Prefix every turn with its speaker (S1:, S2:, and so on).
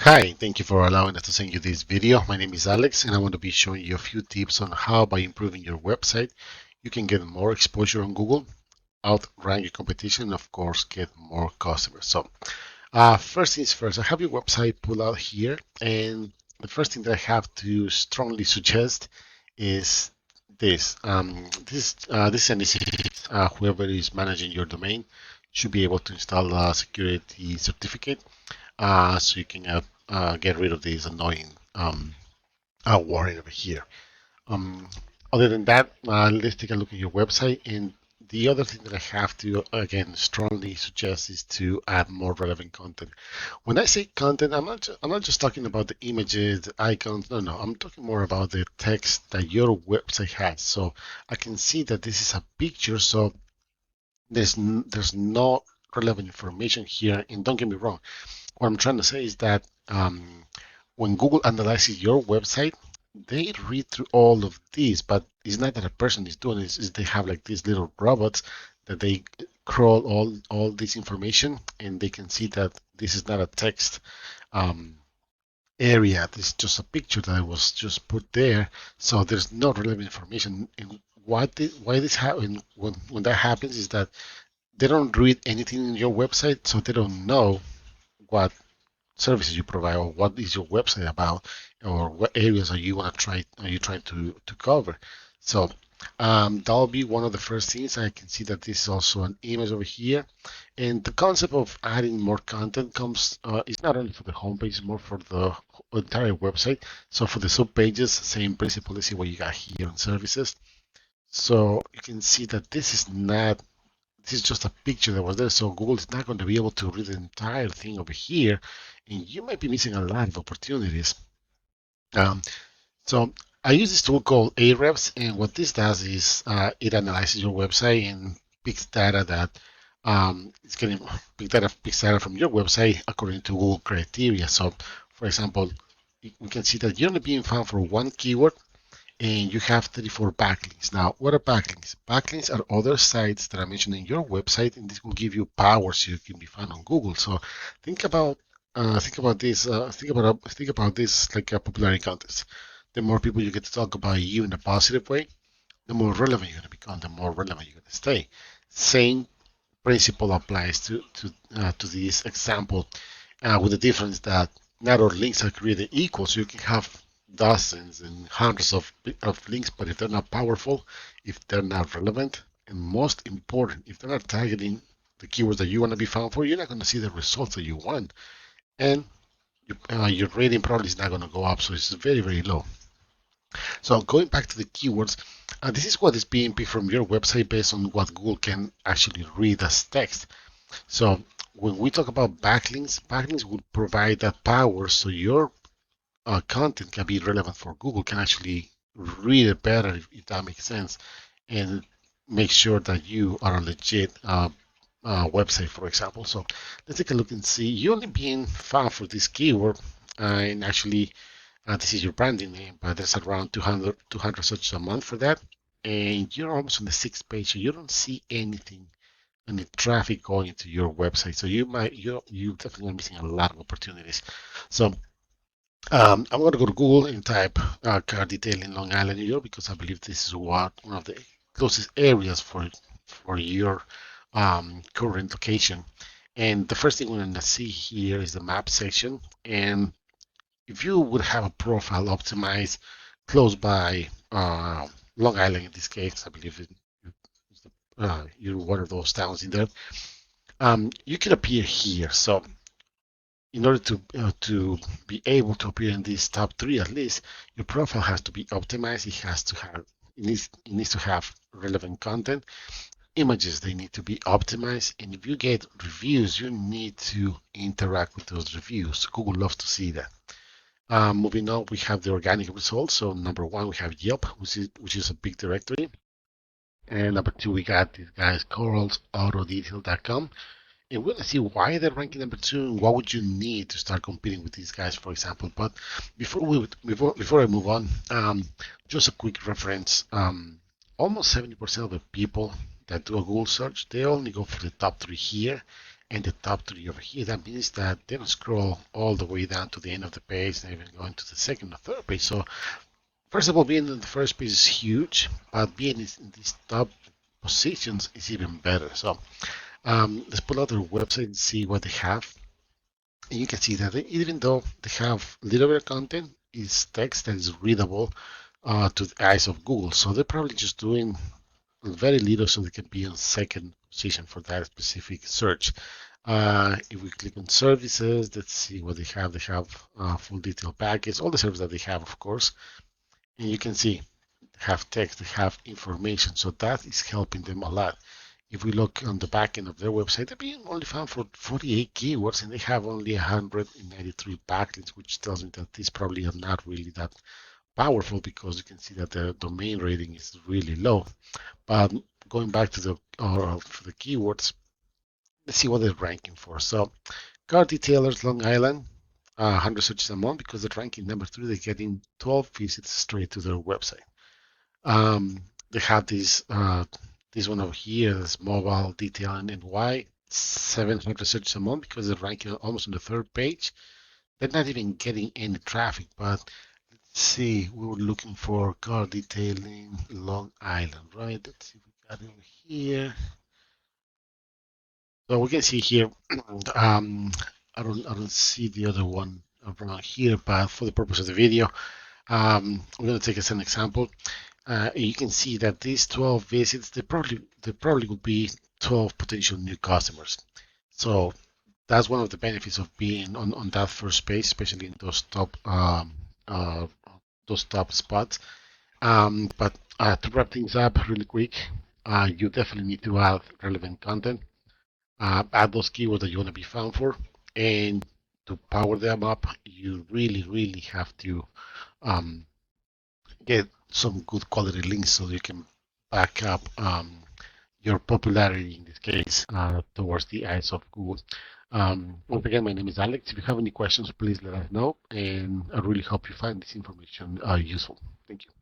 S1: Hi, thank you for allowing us to send you this video. My name is Alex and I want to be showing you a few tips on how by improving your website you can get more exposure on Google, outrank your competition, and of course get more customers. First things first, I have your website pulled out here, and the first thing that I have to strongly suggest is this. This is an easy fix. Whoever is managing your domain should be able to install a security certificate so you can get rid of this annoying warning over here. Um, Other than that, let's take a look at your website. And the other thing that I have to, again, strongly suggest is to add more relevant content. When I say content, I'm not just talking about the images, the icons. No, I'm talking more about the text that your website has. So I can see that this is a picture, so there's no relevant information here. And don't get me wrong, what I'm trying to say is that when Google analyzes your website, they read through all of these, but it's not that a person is doing it, is they have like these little robots that they crawl all this information and they can see that this is not a text um, area. This is just a picture that was just put there, so there's no relevant information. And why this happen when that happens is that they don't read anything in your website, so they don't know what services you provide or what is your website about or what areas are you trying to cover. So that'll be one of the first things. I can see that this is also an image over here, and the concept of adding more content comes is not only for the homepage, it's more for the entire website. So for the sub pages, same principle. Let's see what you got here on services. So you can see that this is just a picture that was there, so Google is not going to be able to read the entire thing over here, and you might be missing a lot of opportunities. Um, so I use this tool called Ahrefs, and what this does is it analyzes your website and picks data that it's getting picks data from your website according to Google criteria. So, for example, we can see that you're only being found for one keyword and you have 34 backlinks. Now, what are backlinks? Backlinks are other sites that are mentioned in your website, and this will give you power so you can be found on Google. So think about this like a popularity contest. The more people you get to talk about you in a positive way, the more relevant you're going to become, the more relevant you're going to stay. Same principle applies to this example, with the difference that not all links are created equal. So you can have dozens and hundreds of links, but if they're not powerful, if they're not relevant, and most important, if they're not targeting the keywords that you want to be found for, you're not going to see the results that you want. And your rating probably is not going to go up, so it's very, very low. So going back to the keywords, this is what is being picked from your website based on what Google can actually read as text. So when we talk about backlinks, backlinks will provide that power so your content can be relevant for Google, can actually read it better if that makes sense, and make sure that you are a legit website, for example. So let's take a look and see. You only being found for this keyword, and actually this is your branding name, but there's around 200 searches a month for that. And you're almost on the sixth page, so you don't see anything, any traffic going to your website. So you definitely are missing a lot of opportunities. So I'm going to go to Google and type car detail in Long Island, New York, because I believe this is one of the closest areas for your current location. And the first thing we're going to see here is the map section. And if you would have a profile optimized close by Long Island, in this case, I believe you're one of those towns in there. You can appear here. So in order to be able to appear in these top three, at least your profile has to be optimized. It needs to have relevant content. Images, they need to be optimized, and if you get reviews, you need to interact with those reviews. Google loves to see that. Moving on, we have the organic results. So number one, we have Yelp, which is a big directory. And number two, we got these guys, coralsautodetail.com. And we're gonna see why they're ranking number two and what would you need to start competing with these guys, for example. But before I move on, just a quick reference. Almost 70% of the people that do a Google search, they only go for the top three here. and the top three over here. That means that they don't scroll all the way down to the end of the page and even going to the second or third page. So first of all, being in the first page is huge, but being in these top positions is even better. So let's pull out their website and see what they have. And you can see that even though they have little bit of content, it's text that is readable to the eyes of Google. So they're probably just doing very little so they can be on second position for that specific search. If we click on services, let's see what they have. They have full detail package, all the services that they have, of course. And you can see they have text, they have information. So that is helping them a lot. If we look on the back end of their website, they're being only found for 48 keywords and they have only 193 backlinks, which tells me that these probably are not really that powerful because you can see that the domain rating is really low. But going back to the keywords, let's see what they're ranking for. So car detailers, Long Island, 100 searches a month because they're ranking number 3. They're getting 12 visits straight to their website. They have this one over here, this mobile detailing and why 700 searches a month because they're ranking almost on the third page. They're not even getting any traffic, but let's see, we were looking for car detailing Long Island, right? Let's see if we got it over here. So we can see here, I don't see the other one around here, but for the purpose of the video, we're going to take as an example. You can see that these 12 visits, they probably would be 12 potential new customers. So that's one of the benefits of being on that first page, especially in uh, those top spots. But to wrap things up really quick, you definitely need to add relevant content, add those keywords that you want to be found for, and to power them up, you really have to um, get some good quality links so you can back up your popularity in this case towards the eyes of Google. Once again, my name is Alex. If you have any questions, please let us know, and I really hope you find this information useful. Thank you.